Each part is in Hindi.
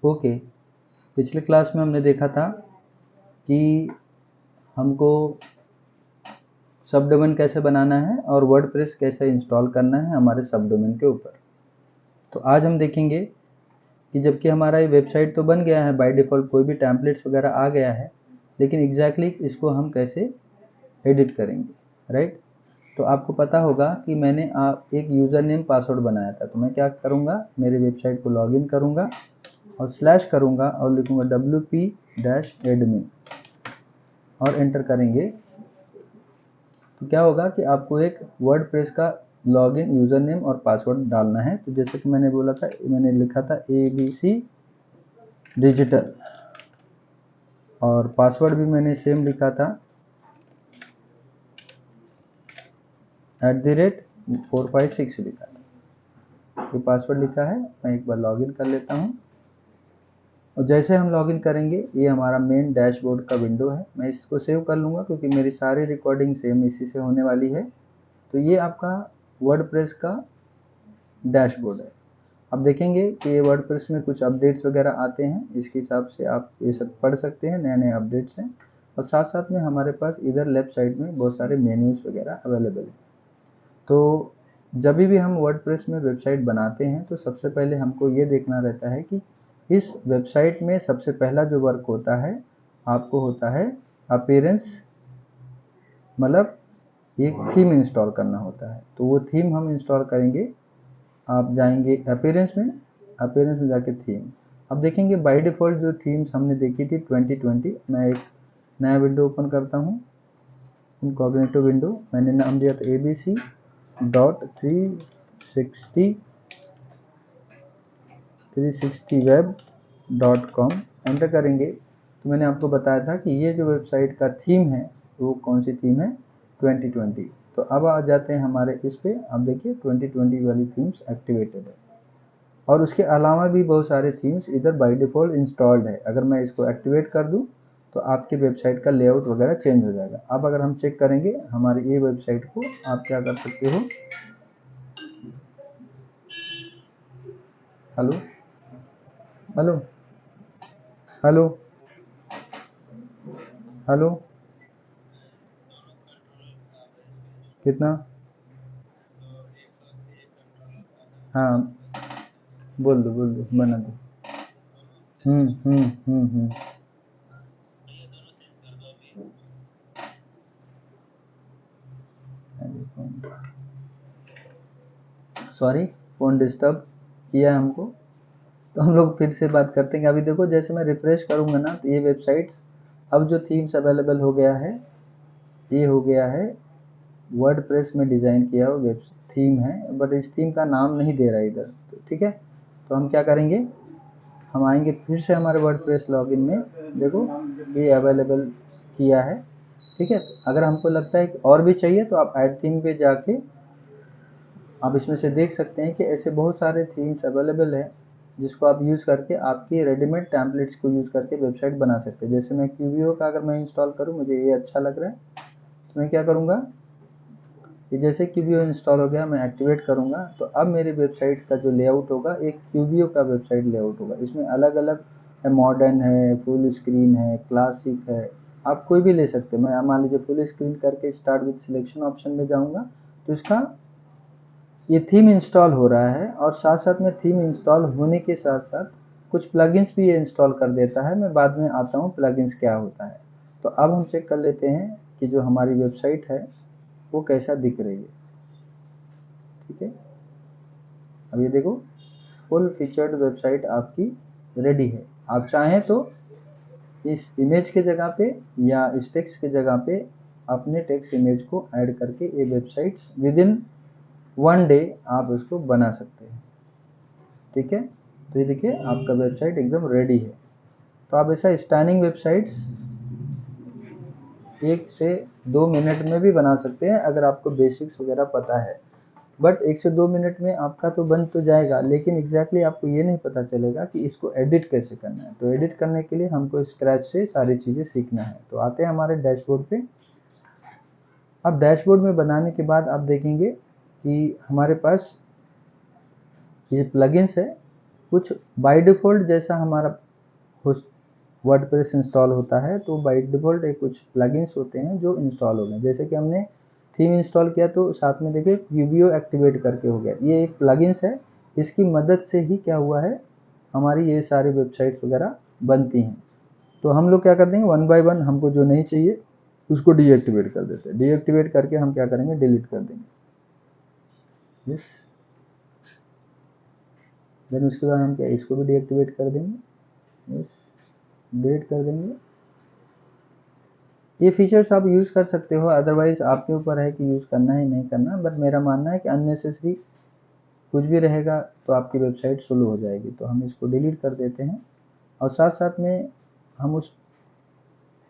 ओके, पिछले क्लास में हमने देखा था कि हमको सब डोमेन कैसे बनाना है और वर्डप्रेस कैसे इंस्टॉल करना है हमारे सब डोमेन के ऊपर। तो आज हम देखेंगे कि जबकि हमारा ये वेबसाइट तो बन गया है बाय डिफ़ॉल्ट, कोई भी टेम्पलेट्स वगैरह आ गया है, लेकिन एग्जैक्टली इसको हम कैसे एडिट करेंगे, राइट। तो आपको पता होगा कि मैंने एक यूज़र नेम पासवर्ड बनाया था। तो मैं क्या करूँगा, मेरे वेबसाइट को लॉगिन करूँगा और स्लैश करूँगा और लिखूँगा wp-admin और एंटर करेंगे। तो क्या होगा कि आपको एक वर्डप्रेस का लॉगिन यूज़र नेम और पासवर्ड डालना है। तो जैसे कि मैंने बोला था, मैंने लिखा था ABC डिजिटल और पासवर्ड भी मैंने सेम लिखा था @456 लिखा था। ये पासवर्ड लिखा है। मैं एक बार लॉगिन कर लेता हूँ और जैसे हम लॉगिन करेंगे ये हमारा मेन डैशबोर्ड का विंडो है। मैं इसको सेव कर लूँगा क्योंकि मेरी सारी रिकॉर्डिंग सेम इसी से होने वाली है। तो ये आपका वर्डप्रेस का डैशबोर्ड है। अब देखेंगे कि ये वर्डप्रेस में कुछ अपडेट्स वगैरह आते हैं, इसके हिसाब से आप ये सब पढ़ सकते हैं। नए नए अपडेट्स हैं और साथ साथ में हमारे पास इधर लेफ्ट साइड में बहुत सारे मेन्यूज़ वगैरह अवेलेबल हैं। तो जब भी हम वर्डप्रेस में वेबसाइट बनाते हैं तो सबसे पहले हमको ये देखना रहता है कि इस वेबसाइट में सबसे पहला जो वर्क होता है आपको होता है अपीयरेंस, मतलब एक थीम इंस्टॉल करना होता है। तो वो थीम हम इंस्टॉल करेंगे। आप जाएंगे अपीयरेंस में जाके थीम। अब देखेंगे बाय डिफ़ॉल्ट जो थीम्स हमने देखी थी 2020। मैं एक नया विंडो ओपन करता हूँ, इनकॉग्निटो विंडो। मैंने नाम दिया था abc.360web.com। एंटर करेंगे तो मैंने आपको बताया था कि ये जो वेबसाइट का थीम है वो कौन सी थीम है, 2020। तो अब आ जाते हैं हमारे इस पे। अब देखिए 2020 वाली थीम्स एक्टिवेटेड है और उसके अलावा भी बहुत सारे थीम्स इधर बाय डिफ़ॉल्ट इंस्टॉल्ड है। अगर मैं इसको एक्टिवेट कर दूं तो आपकी वेबसाइट का लेआउट वगैरह चेंज हो जाएगा। अब अगर हम चेक करेंगे हमारी ये वेबसाइट को, आप क्या कर सकते हो, हेलो हेलो हेलो हेलो, कितना, हाँ बोल दो बना दो। हम्म। सॉरी, फ़ोन डिस्टर्ब किया हमको। तो हम लोग फिर से बात करते हैं। अभी देखो जैसे मैं रिफ्रेश करूँगा ना तो ये वेबसाइट्स अब जो थीम्स अवेलेबल हो गया है, ये हो गया है वर्डप्रेस में डिज़ाइन किया हुआ वेब थीम है, बट इस थीम का नाम नहीं दे रहा है इधर। तो ठीक है, तो हम क्या करेंगे, हम आएंगे फिर से हमारे वर्डप्रेस लॉगिन में। देखो ये अवेलेबल किया है, ठीक है। अगर हमको लगता है कि और भी चाहिए तो आप ऐड थीम पे जाके आप इसमें से देख सकते हैं कि ऐसे बहुत सारे थीम्स अवेलेबल है जिसको आप यूज़ करके आपकी रेडीमेड टेम्पलेट्स को यूज़ करके वेबसाइट बना सकते हैं। जैसे मैं क्यूबियो का अगर मैं इंस्टॉल करूँ, मुझे ये अच्छा लग रहा है, तो मैं क्या करूँगा, कि जैसे क्यूबियो इंस्टॉल हो गया मैं एक्टिवेट करूँगा तो अब मेरी वेबसाइट का जो लेआउट होगा एक क्यूबियो का वेबसाइट लेआउट होगा। इसमें अलग अलग है, मॉडर्न है, फुल स्क्रीन है, क्लासिक है, आप कोई भी ले सकते हैं। मैं मान लीजिए फुल स्क्रीन करके स्टार्ट विद सिलेक्शन ऑप्शन में जाऊँगा तो इसका ये थीम इंस्टॉल हो रहा है और साथ साथ में थीम इंस्टॉल होने के साथ साथ कुछ प्लगइन्स भी ये इंस्टॉल कर देता है। मैं बाद में आता हूँ प्लगइन्स क्या होता है। तो अब हम चेक कर लेते हैं कि जो हमारी वेबसाइट है वो कैसा दिख रही है, ठीक है। अब ये देखो फुल फीचर्ड वेबसाइट आपकी रेडी है। आप चाहें तो इस इमेज के जगह पे या इस टेक्स्ट के जगह पे अपने टेक्स्ट इमेज को ऐड करके ये वेबसाइट्स विद इन 1 डे आप उसको बना सकते हैं, ठीक है। तो ये देखिए आपका वेबसाइट एकदम रेडी है। तो आप ऐसा स्टैंडिंग वेबसाइट्स 1 से 2 मिनट में भी बना सकते हैं अगर आपको बेसिक्स वगैरह पता है। बट 1 से 2 मिनट में आपका तो बन तो जाएगा, लेकिन एग्जैक्टली आपको ये नहीं पता चलेगा कि इसको एडिट कैसे करना है। तो एडिट करने के लिए हमको स्क्रैच से सारी चीज़ें सीखना है। तो आते हैं हमारे डैशबोर्ड पे। अब डैशबोर्ड में बनाने के बाद आप देखेंगे कि हमारे पास ये प्लगइन्स है, कुछ बाय डिफ़ॉल्ट जैसा हमारा वर्डप्रेस इंस्टॉल होता है तो बाय डिफ़ॉल्ट एक कुछ प्लगइन्स होते हैं जो इंस्टॉल हो गए। जैसे कि हमने थीम इंस्टॉल किया तो साथ में देखिए यूबीओ एक्टिवेट करके हो गया। ये एक प्लगइन्स है, इसकी मदद से ही क्या हुआ है, हमारी ये सारी वेबसाइट्स वगैरह बनती हैं। तो हम लोग क्या कर देंगे, वन बाय वन हमको जो नहीं चाहिए उसको डीएक्टिवेट कर देते हैं। डीएक्टिवेट करके हम क्या करेंगे, डिलीट कर देंगे। यस, देन उसके बाद हम क्या इसको भी डीएक्टिवेट कर देंगे। यस, डिलीट कर देंगे। ये फीचर्स आप यूज़ कर सकते हो, अदरवाइज आपके ऊपर है कि यूज़ करना है नहीं करना। बट मेरा मानना है कि अननेसेसरी कुछ भी रहेगा तो आपकी वेबसाइट स्लो हो जाएगी। तो हम इसको डिलीट कर देते हैं और साथ साथ में हम उस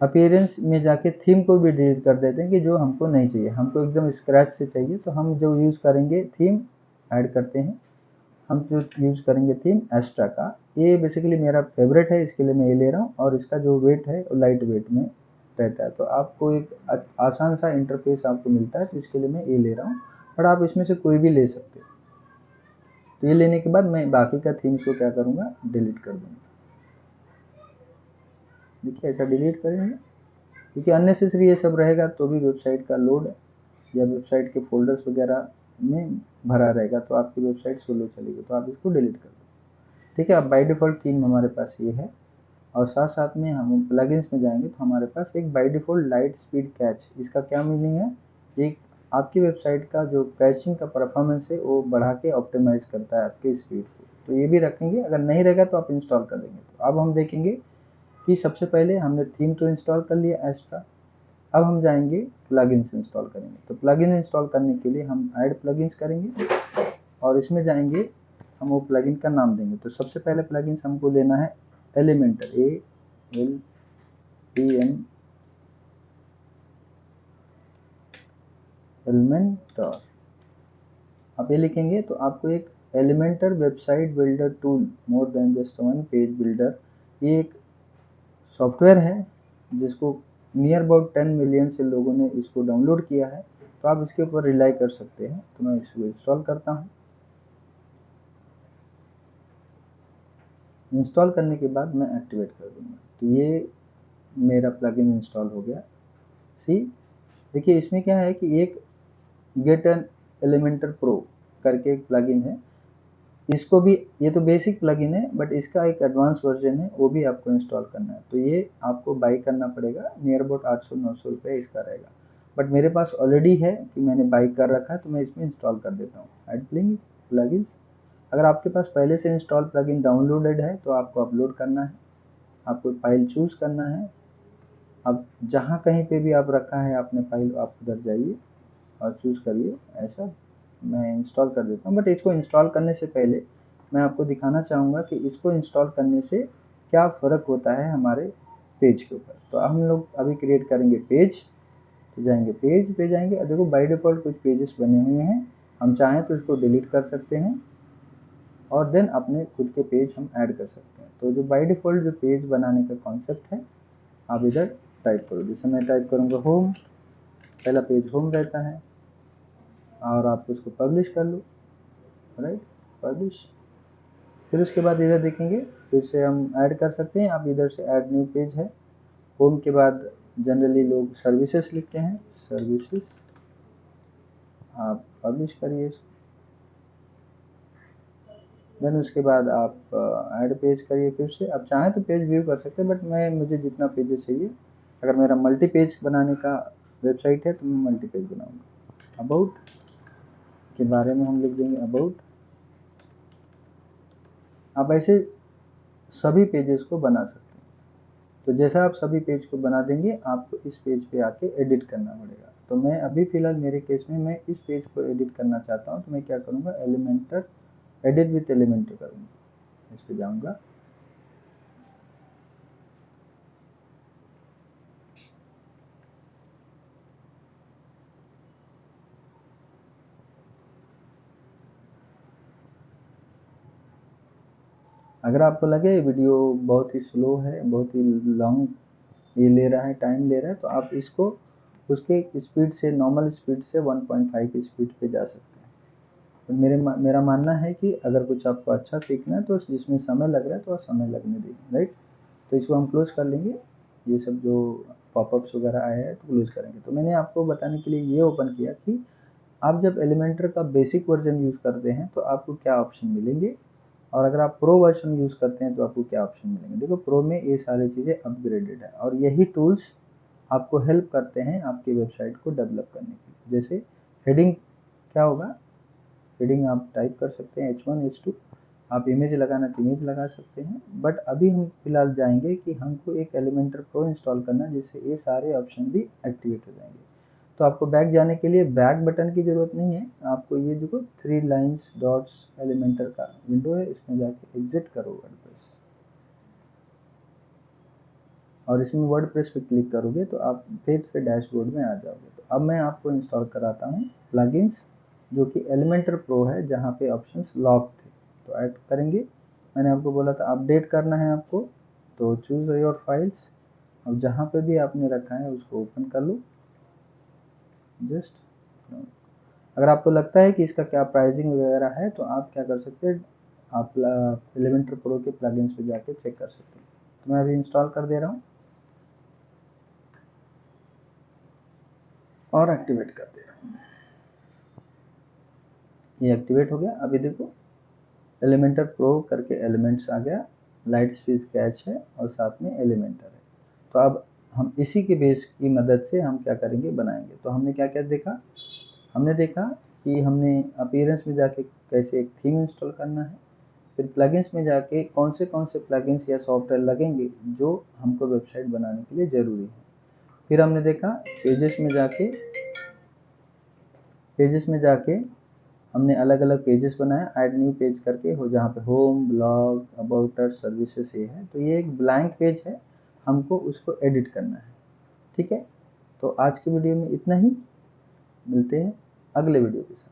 अपीयरेंस में जाके थीम को भी डिलीट कर देते हैं कि जो हमको नहीं चाहिए, हमको एकदम स्क्रैच से चाहिए। तो हम जो यूज़ करेंगे थीम ऐड करते हैं, हम जो यूज़ करेंगे थीम एस्ट्रा का। ये बेसिकली मेरा फेवरेट है, इसके लिए मैं ये ले रहा हूँ और इसका जो वेट है वो लाइट वेट में रहता है। तो आपको एक आसान सा इंटरफेस आपको मिलता है, तो इसके लिए मैं ये ले रहा हूँ। बट आप इसमें से कोई भी ले सकते हो। तो ये लेने के बाद मैं बाकी का थीम्स को क्या करूँगा, डिलीट कर दूँगा। देखिए ऐसा डिलीट करेंगे क्योंकि अननेसेसरी ये सब रहेगा तो भी वेबसाइट का लोड या वेबसाइट के फोल्डर्स वगैरह में भरा रहेगा तो आपकी वेबसाइट स्लो चलेगी। तो आप इसको डिलीट कर दो। ठीक है, अब बाय डिफ़ॉल्ट थीम हमारे पास ये है और साथ साथ में हम प्लगइन्स में जाएंगे तो हमारे पास एक by default light speed catch. इसका क्या मीनिंग है, एक आपकी वेबसाइट का जो कैचिंग का परफॉर्मेंस है वो बढ़ा के ऑप्टिमाइज़ करता है आपके स्पीड को। तो ये भी रखेंगे, अगर नहीं रहेगा तो आप इंस्टॉल कर देंगे। तो अब हम देखेंगे कि सबसे पहले हमने थीम तो इंस्टॉल कर लिया एस्ट्रा, अब हम जाएंगे प्लगइन्स इंस्टॉल करेंगे। तो प्लगइन इंस्टॉल करने के लिए हम ऐड प्लगइन्स करेंगे और इसमें जाएंगे, हम वो प्लगइन का नाम देंगे। तो सबसे पहले प्लगइन्स हमको लेना है एलिमेंटर, ALTM एलिमेंटर। आप ये लिखेंगे तो आपको एक Elementor website builder tool more than just one page builder, ये एक सॉफ्टवेयर है जिसको नियर अबाउट 10 मिलियन से लोगों ने इसको डाउनलोड किया है। तो आप इसके ऊपर रिलाई कर सकते हैं। तो मैं इसको इंस्टॉल करता हूँ। इंस्टॉल करने के बाद मैं एक्टिवेट कर दूंगा। तो ये मेरा प्लगइन इंस्टॉल हो गया। सी देखिए इसमें क्या है कि एक गेट एन एलिमेंटर प्रो करके एक प्लगइन है, इसको भी, ये तो बेसिक प्लगइन है बट इसका एक एडवांस वर्जन है, वो भी आपको इंस्टॉल करना है। तो ये आपको बाई करना पड़ेगा, नियर अबाउट 800-900 रुपये इसका रहेगा। बट मेरे पास ऑलरेडी है कि मैंने बाई कर रखा है तो मैं इसमें इंस्टॉल कर देता हूँ। ऐड प्लगइन्स, अगर आपके पास पहले से इंस्टॉल प्लगइन डाउनलोडेड है तो आपको अपलोड करना है, आपको फाइल चूज़ करना है। अब जहाँ कहीं पे भी आप रखा है आपने फाइल, आप उधर जाइए और चूज़ करिए। ऐसा मैं इंस्टॉल कर देता हूँ। बट इसको इंस्टॉल करने से पहले मैं आपको दिखाना चाहूँगा कि इसको इंस्टॉल करने से क्या फ़र्क होता है हमारे पेज के ऊपर। तो हम लोग अभी क्रिएट करेंगे पेज। तो जाएंगे पेज पे जाएंगे और देखो बाय डिफ़ॉल्ट कुछ पेजेस बने हुए हैं, हम चाहें तो इसको डिलीट कर सकते हैं और देन अपने खुद के पेज हम ऐड कर सकते हैं। तो जो बाय डिफ़ॉल्ट जो पेज बनाने का कॉन्सेप्ट है, आप इधर टाइप करो। जैसे मैं टाइप करूँगा होम, पहला पेज होम रहता है और आप उसको पब्लिश कर लो, राइट, पब्लिश। फिर उसके बाद इधर देखेंगे, फिर से हम ऐड कर सकते हैं। आप इधर से ऐड न्यू पेज है, होम के बाद जनरली लोग सर्विसेज लिखते हैं, सर्विसेज, आप पब्लिश करिए। देन उसके बाद आप ऐड पेज करिए। फिर से आप चाहें तो पेज व्यू कर सकते हैं बट मुझे जितना पेजेस चाहिए, अगर मेरा मल्टी पेज बनाने का वेबसाइट है तो मैं मल्टी पेज बनाऊँगा। अबाउट के बारे में हम लिख देंगे अबाउट। आप ऐसे सभी पेजेस को बना सकते हैं। तो जैसा आप सभी पेज को बना देंगे, आपको इस पेज पे आके एडिट करना पड़ेगा। तो मैं अभी फ़िलहाल मेरे केस में मैं इस पेज को एडिट करना चाहता हूँ। तो मैं क्या करूँगा, एलिमेंटर, एडिट विथ एलिमेंटर करूँगा, इस पे जाऊँगा। अगर आपको लगे वीडियो बहुत ही स्लो है, बहुत ही लॉन्ग ये ले रहा है, टाइम ले रहा है, तो आप इसको उसके स्पीड से, नॉर्मल स्पीड से 1.5 की स्पीड पे जा सकते हैं। तो मेरा मानना है कि अगर कुछ आपको अच्छा सीखना है तो जिसमें समय लग रहा है तो समय लगने दीजिए, राइट। तो इसको हम क्लोज कर लेंगे, ये सब जो पॉपअप्स वगैरह आए हैं तो क्लोज करेंगे। तो मैंने आपको बताने के लिए ये ओपन किया कि आप जब एलिमेंटर का बेसिक वर्जन यूज़ करते हैं तो आपको क्या ऑप्शन मिलेंगे, और अगर आप प्रो वर्जन यूज़ करते हैं तो आपको क्या ऑप्शन मिलेंगे। देखो प्रो में ये सारी चीज़ें अपग्रेडेड है और यही टूल्स आपको हेल्प करते हैं आपकी वेबसाइट को डेवलप करने के लिए। जैसे हेडिंग क्या होगा, हेडिंग आप टाइप कर सकते हैं H1 H2, आप इमेज लगाना तो इमेज लगा सकते हैं। बट अभी हम फिलहाल जाएंगे कि हमको एक एलिमेंटर प्रो इंस्टॉल करना है जिससे ये सारे ऑप्शन भी एक्टिवेट हो जाएंगे। तो आपको बैक जाने के लिए बैक बटन की ज़रूरत नहीं है, आपको ये देखो 3 लाइन्स डॉट्स एलिमेंटर का विंडो है, इसमें जाके एग्जिट करो वर्डप्रेस, और इसमें वर्डप्रेस पे क्लिक करोगे तो आप फिर से डैशबोर्ड में आ जाओगे। तो अब मैं आपको इंस्टॉल कराता हूँ प्लगइन्स, जो कि एलिमेंटर प्रो है, जहाँ पे ऑप्शंस लॉक थे तो ऐड करेंगे। मैंने आपको बोला था अपडेट करना है आपको, तो चूज़ योर फाइल्स, अब जहाँ पे भी आपने रखा है उसको ओपन कर लो जस्ट। अगर आपको लगता है कि इसका क्या प्राइसिंग वगैरह है तो आप क्या कर सकते हैं, आप एलिमेंटर प्रो के प्लगइन्स पे जाके चेक कर सकते हैं। तो मैं अभी इंस्टॉल कर दे रहा हूँ और एक्टिवेट कर दे रहा हूँ। ये एक्टिवेट हो गया। अभी देखो एलिमेंटर प्रो करके एलिमेंट्स आ गया, लाइट स्पीड स्केच है और साथ में एलिमेंटर है। तो अब हम इसी के बेस की मदद से हम क्या करेंगे, बनाएंगे। तो हमने क्या क्या देखा, हमने देखा कि हमने अपीयरेंस में जाके कैसे एक थीम इंस्टॉल करना है, फिर प्लगइन्स में जाके कौन से प्लगइन्स या सॉफ्टवेयर लगेंगे जो हमको वेबसाइट बनाने के लिए ज़रूरी है। फिर हमने देखा पेजेस में जाके हमने अलग अलग पेजेस बनाया, ऐड न्यू पेज करके हो, जहाँ पे home, blog, about us, services ये है। तो ये एक ब्लैंक पेज है, हमको उसको एडिट करना है, ठीक है। तो आज की वीडियो में इतना ही, मिलते हैं अगले वीडियो के साथ।